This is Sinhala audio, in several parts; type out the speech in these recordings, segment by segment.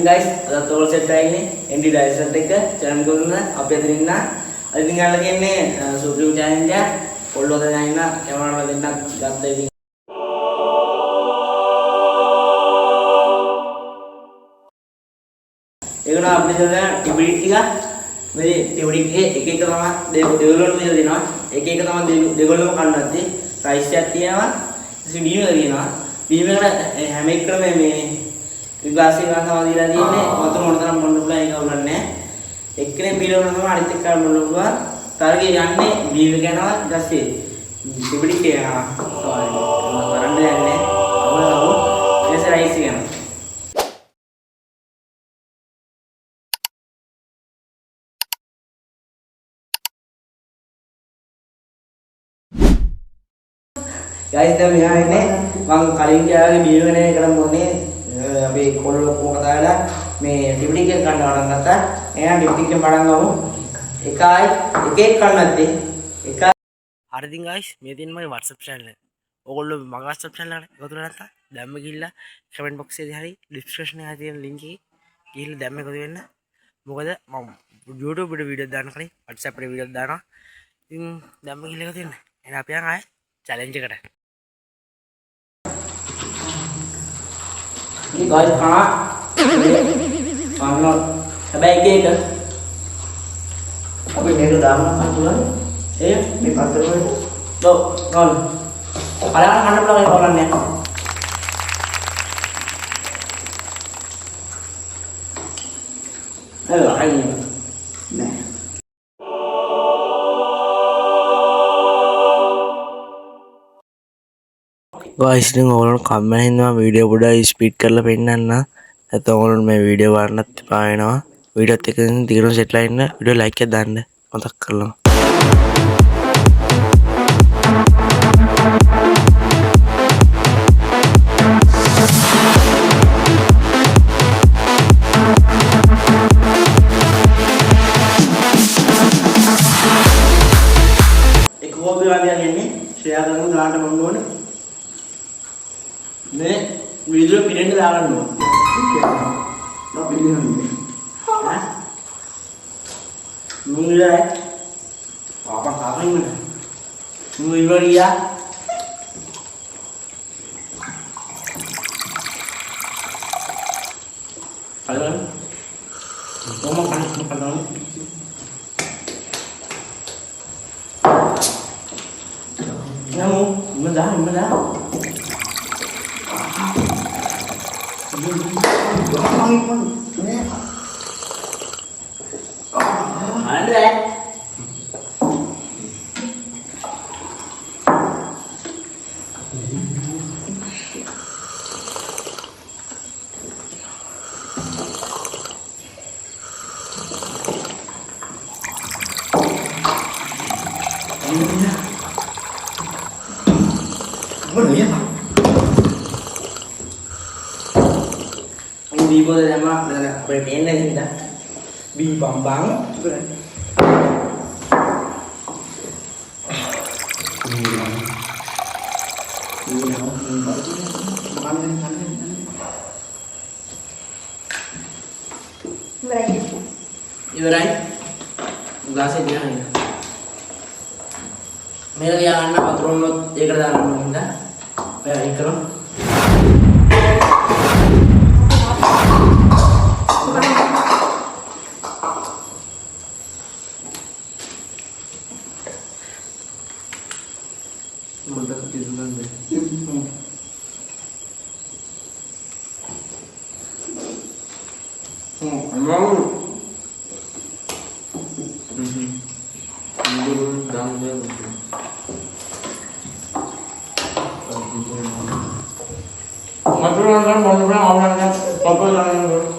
guys, ada tool set ini Andy Dyson එක channel එක උන්න අපි අතර ඉන්න අද ඉතින් ගන්න කියන්නේ සුප්‍රීම challenge එක පොල්ලෝ හදලා ඉන්න කැමරාව දෙන්නක් ගත්තා ඉතින් ඒක නා අපිට දැන් ටිබිට් ටික මේ ටිබිට් එකේ එක එක තමයි දෙගොල්ලෝම විතර දෙනවා එක එක තමයි දෙගොල්ලෝම කන්නත් ප්‍රයිස් එකක් තියෙනවා ඉතින් බීම තියෙනවා බීම එකට හැම එකම මේ විවාසී ගන්නවා දීලා තියෙන්නේ වතුර මොන තරම් බොන්න පුළුවන් ඒක උනන්නේ නැහැ එක්කෙනෙක් බීලා උනනවා අනිත් එක්කම බොන්න පුළුවන් තරගේ යන්නේ බීම යනවා ඊට පස්සේ ටිබිට් එක යනවා වරන්න යන්නේ අවුල එලෙස රයිස් එක යනවා guys දැන් මෙහා ඉන්නේ මම කලින් ගියාගේ බීම වෙන එකට මොන්නේ අපි කොල්ලෝ කොහොම කතා කරලා මේ ටිබිට් එක ගන්න පටන් ගත්තා එහෙනම් ටිබිට් එකෙන් පටන් ගමු එකයි එක කන්නත් එකයි හරි ඉතින් guys මේ තියෙන මගේ WhatsApp channel එක. ඕගොල්ලෝ මගේ WhatsApp channel එකට එකතු වෙලා නැත්නම් දැම්ම ගිහිල්ලා comment box එකේ හරි description එකේ තියෙන link එකේ ගිහිල්ලා දැම්ම එකතු වෙන්න. මොකද මම YouTube එකට වීඩියෝ දාන්න කලින් WhatsApp එකට වීඩියෝ දානවා. ඉතින් දැම්ම ගිහිල්ලා එකතු වෙන්න. එහෙනම් අපි යන් ආයේ challenge එකට. ini guys kena kalau sebaik itu tapi ini udah lama kan tuh ini pasir itu tuh non kadang kan ada lagi orangnya ayo ayo nah guys ඉතින් ඕගොල්ලෝ කම්මැලි හින්දා වීඩියෝ පොඩ්ඩක් ස්පීඩ් කරලා පෙන්නන්න. නැත්නම් ඕගොල්ලෝ මේ වීඩියෝ බලන්නත් එපා වෙනවා. වීඩියෝත් එක්ක දිගටම සෙට්ලා ඉන්න. වීඩියෝ ලයික් එකක් දාන්න මතක් කරලා. एक वो भी वाली आगे में शेयर करना गाना बंद होने मैं वीडियो पीरियड දාගන්න ඕන. නෝ පිළිගන්නේ. ඈ? මුංගලයි. පාපා කාපින් නේ. මුංගලියා. හලෝ. කොහොම කන්න. නමු ඉමදා. Ada. Boleh ya? Bì bơ em ạ, là về miếng này gì đó bì bóng bóng ini đây gelas ini ya मेरा क्या करना पत्रों में एक हजार मिलता है एक करो मुद्दा कटिजुlan deh. Emang. Mundur dang dia. Maturan kan mau orangnya apa yang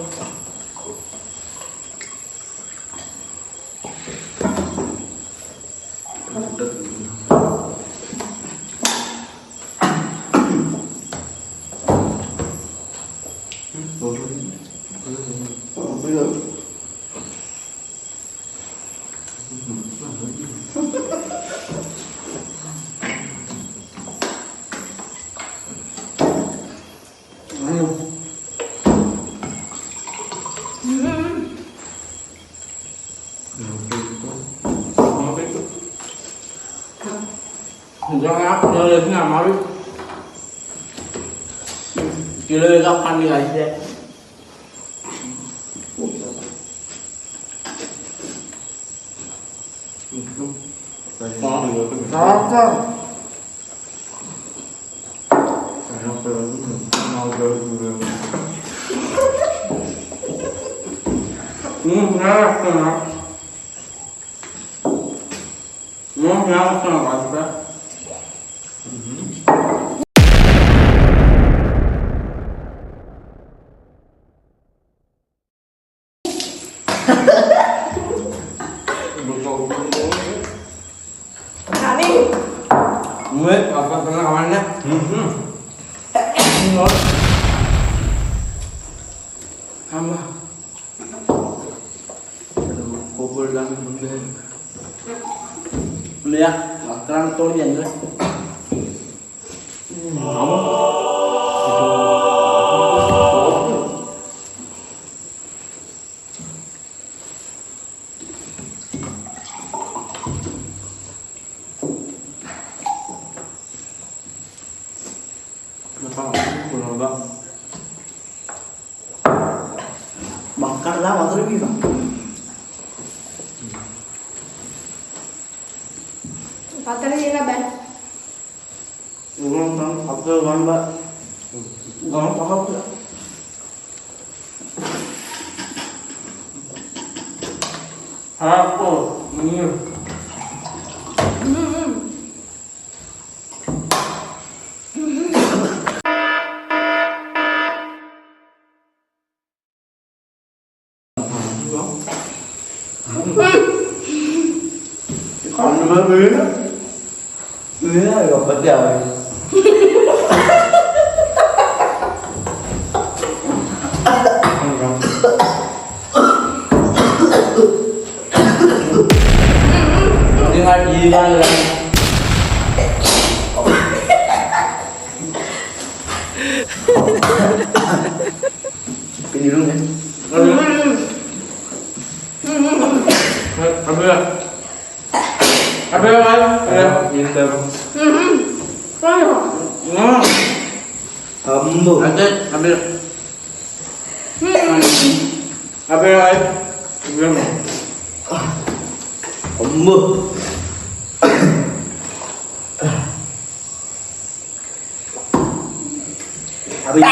Jangan aku nggak mau. Kilo එකක් කන්නේ guys. Mulut apa pernah kawannya? Hamba. Kubur dan benda. Lihat, makanan tuh dia ni. Bakar lah, bakar lebih bang. Patah ni lah ben. Ulang tahun, apa gambar? Gambar apa pula? Apa? Ini. Còn mới mía đó. Mía rồi bắt trời. Tiếng Anh gì ra rồi. Cái gì luôn vậy? Apa ya? Apa ya, Mas? Ya, gitu. Nah. Ada, ambil. Apa ya, Mas? Ambil. Apa ya?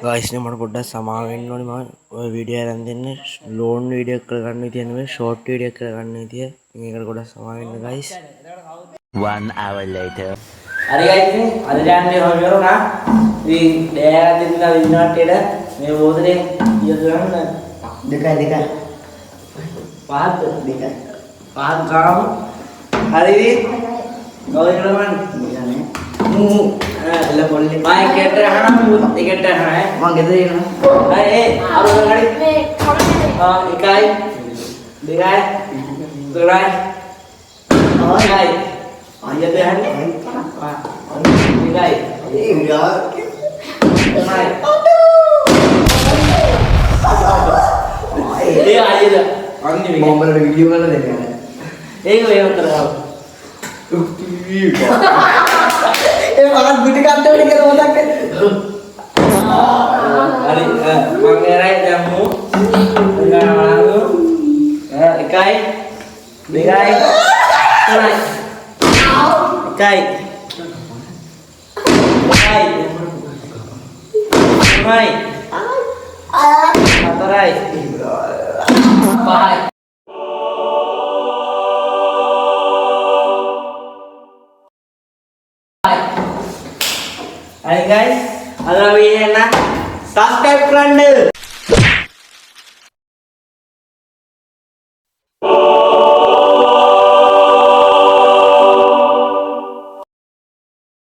Guys නේ මට පොඩ්ඩක් සමාව වෙන්න ඕනේ මම ඔය වීඩියෝ අරන් දෙන්නේ ලෝන් වීඩියෝ එක කරගන්න විදිය නෙමෙයි ෂෝට් වීඩියෝ එක කරගන්න විදිය. මේකට ගොඩක් සමාව වෙන්න guys. 1 hour later. Hari guys ini ada jangan dia hamil na di daerah di tinggal di United මේ බෝතලේ ඉයදන්න දෙකයි පහත් දෙකයි පහත් ගාම හරිද කවුද මන් එල පොල්ලේ මම එකට අහනවා එකට අහනවා මම ගෙදර ඉන්නවා ඒ අර ගාඩි මේ කමෙන්ට් එකයි දෙකයි තුනයි හොයයි අයියද හරි දෙකයි ඒ උඩා තුනයි ඒ අයියද අන්නේ මොම්බලට වීඩියෝ කරලා දෙන්න ඒක වේව කරා ඒ මගත් පිටි කන්ටෝලි කරලා මතක් හරි මම එරයි දැම්මු ගානවලු එකයි දෙකයි තුනයි එකයි තුනයි හතරයි පහයි Hai guys, ada video nak subscribe කරන්න